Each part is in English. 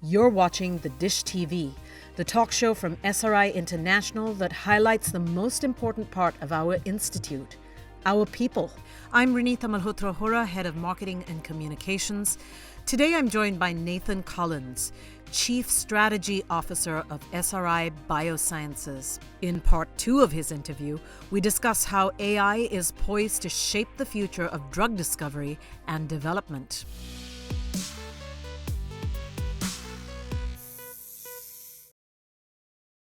You're watching The Dish TV, the talk show from SRI International that highlights the most important part of our institute, our people. I'm Renita Malhotra Hora, Head of Marketing and Communications. Today I'm joined by Nathan Collins, Chief Strategy Officer of SRI Biosciences. In part 2 of his interview, we discuss how AI is poised to shape the future of drug discovery and development.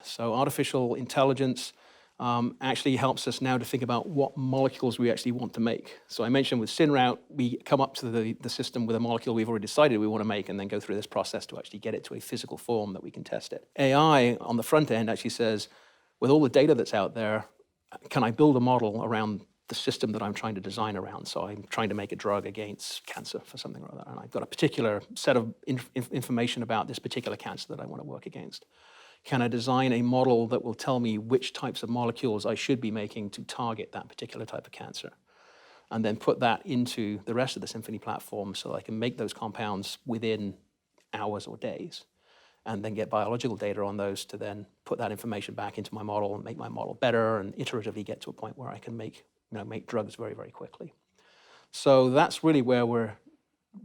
So artificial intelligence actually helps us now to think about what molecules we actually want to make. So I mentioned with SynRoute, we come up to the system with a molecule we've already decided we want to make and then go through this process to actually get it to a physical form that we can test it. AI on the front end actually says, with all the data that's out there, can I build a model around the system that I'm trying to design around? So I'm trying to make a drug against cancer for something or other, and I've got a particular set of information about this particular cancer that I want to work against. Can I design a model that will tell me which types of molecules I should be making to target that particular type of cancer? And then put that into the rest of the Symphony platform so I can make those compounds within hours or days, and then get biological data on those to then put that information back into my model and make my model better and iteratively get to a point where I can make drugs very, very quickly. So that's really where we're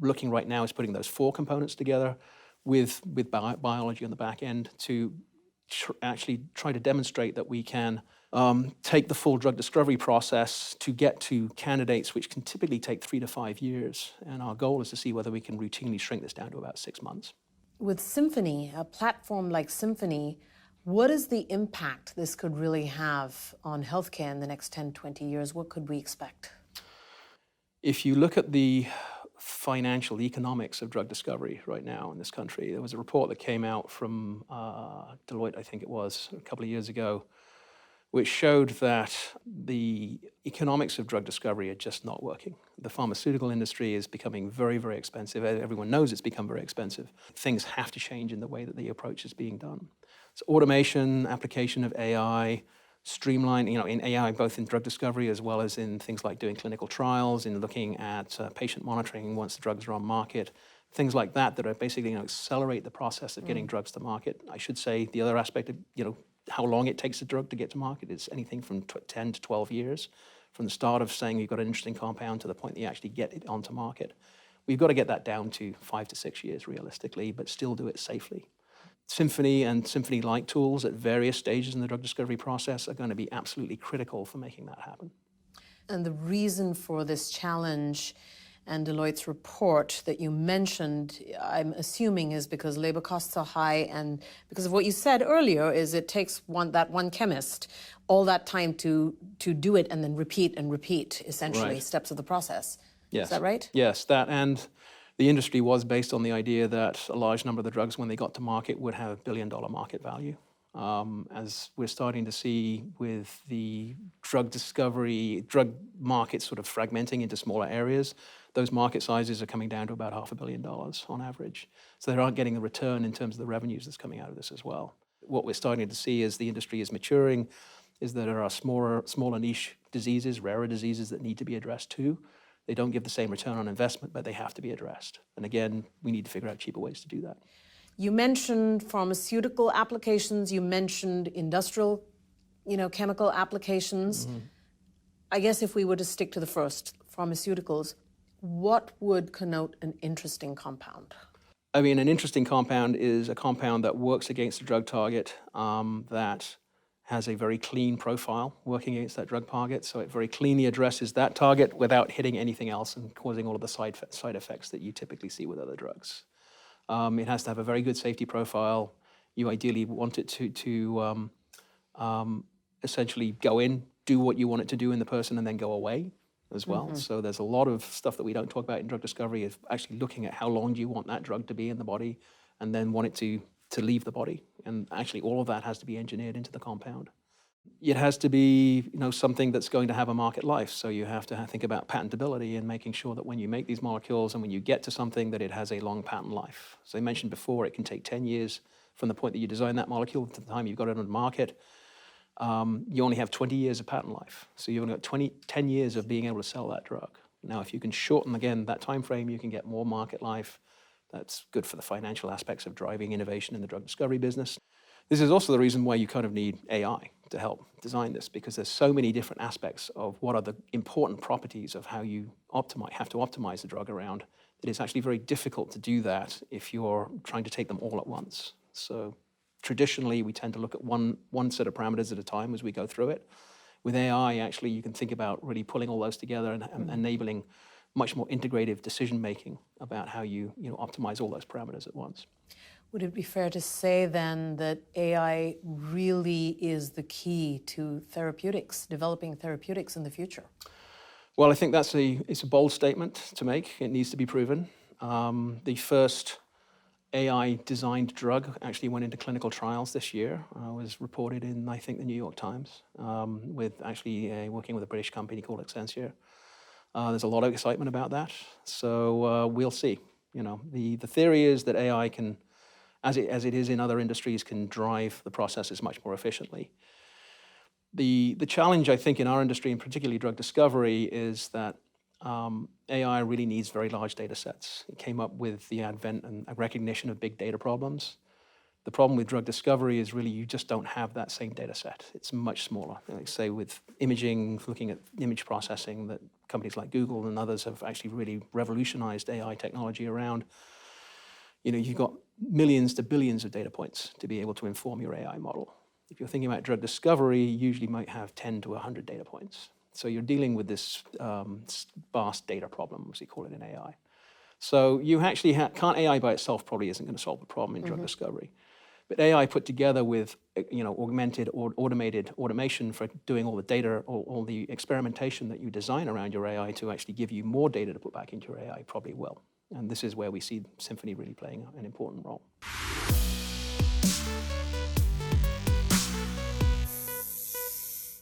looking right now, is putting those 4 components together with biology on the back end to actually try to demonstrate that we can take the full drug discovery process to get to candidates which can typically take 3 to 5 years. And our goal is to see whether we can routinely shrink this down to about 6 months. With Symphony, a platform like Symphony, what is the impact this could really have on healthcare in the next 10, 20 years? What could we expect? If you look at the financial economics of drug discovery right now in this country, there was a report that came out from Deloitte, I think it was, a couple of years ago, which showed that the economics of drug discovery are just not working. The pharmaceutical industry is becoming very, very expensive. Everyone knows it's become very expensive. Things have to change in the way that the approach is being done. So automation, application of AI, streamline, in AI, both in drug discovery as well as in things like doing clinical trials, in looking at patient monitoring once the drugs are on market, things like that are basically accelerate the process of getting drugs to market. I should say the other aspect of how long it takes a drug to get to market is anything from 10 to 12 years, from the start of saying you've got an interesting compound to the point that you actually get it onto market. We've got to get that down to 5 to 6 years realistically, but still do it safely. Symphony and Symphony-like tools at various stages in the drug discovery process are going to be absolutely critical for making that happen. And the reason for this challenge and Deloitte's report that you mentioned, I'm assuming, is because labor costs are high, and because of what you said earlier, is it takes that one chemist all that time to do it and then repeat, essentially, right. Steps of the process. Yes. Is that right? Yes, that, and the industry was based on the idea that a large number of the drugs, when they got to market, would have a billion-dollar market value. As we're starting to see with the drug market sort of fragmenting into smaller areas, those market sizes are coming down to about $500 million on average. So they aren't getting the return in terms of the revenues that's coming out of this as well. What we're starting to see as the industry is maturing is that there are smaller niche diseases, rarer diseases that need to be addressed too. They don't give the same return on investment, but they have to be addressed. And again, we need to figure out cheaper ways to do that. You mentioned pharmaceutical applications, you mentioned industrial, chemical applications. Mm-hmm. I guess if we were to stick to the first, pharmaceuticals, what would connote an interesting compound? I mean, an interesting compound is a compound that works against a drug target that has a very clean profile working against that drug target. So it very cleanly addresses that target without hitting anything else and causing all of the side effects that you typically see with other drugs. It has to have a very good safety profile. You ideally want it to essentially go in, do what you want it to do in the person, and then go away as well. Mm-hmm. So there's a lot of stuff that we don't talk about in drug discovery, is actually looking at how long do you want that drug to be in the body, and then want it to leave the body. And actually all of that has to be engineered into the compound. It has to be something that's going to have a market life. So you have to think about patentability and making sure that when you make these molecules and when you get to something that it has a long patent life. So I mentioned before, it can take 10 years from the point that you design that molecule to the time you've got it on the market. You only have 20 years of patent life. So you've only got 10 years of being able to sell that drug. Now, if you can shorten, again, that time frame, you can get more market life, That's good for the financial aspects of driving innovation in the drug discovery business. This is also the reason why you kind of need AI to help design this, because there's so many different aspects of what are the important properties of how you have to optimize the drug around, that it's actually very difficult to do that if you're trying to take them all at once. So traditionally, we tend to look at one set of parameters at a time as we go through it. With AI, actually, you can think about really pulling all those together and enabling much more integrative decision-making about how you optimize all those parameters at once. Would it be fair to say then that AI really is the key to therapeutics, developing therapeutics in the future? Well, I think it's a bold statement to make. It needs to be proven. The first AI-designed drug actually went into clinical trials this year. Was reported in, I think, the New York Times, with actually working with a British company called Exscientia. There's a lot of excitement about that. So we'll see. The theory is that AI can, as it is in other industries, can drive the processes much more efficiently. The challenge, I think, in our industry, and particularly drug discovery, is that AI really needs very large data sets. It came up with the advent and recognition of big data problems. The problem with drug discovery is really you just don't have that same data set. It's much smaller. Like say with imaging, looking at image processing, that companies like Google and others have actually really revolutionized AI technology around. You've got millions to billions of data points to be able to inform your AI model. If you're thinking about drug discovery, you usually might have 10 to 100 data points. So you're dealing with this vast data problem, as we call it in AI. So you actually can't AI by itself probably isn't going to solve the problem in drug discovery. But AI put together with augmented or automated automation for doing all the data, all the experimentation that you design around your AI to actually give you more data to put back into your AI probably will. And this is where we see Symphony really playing an important role.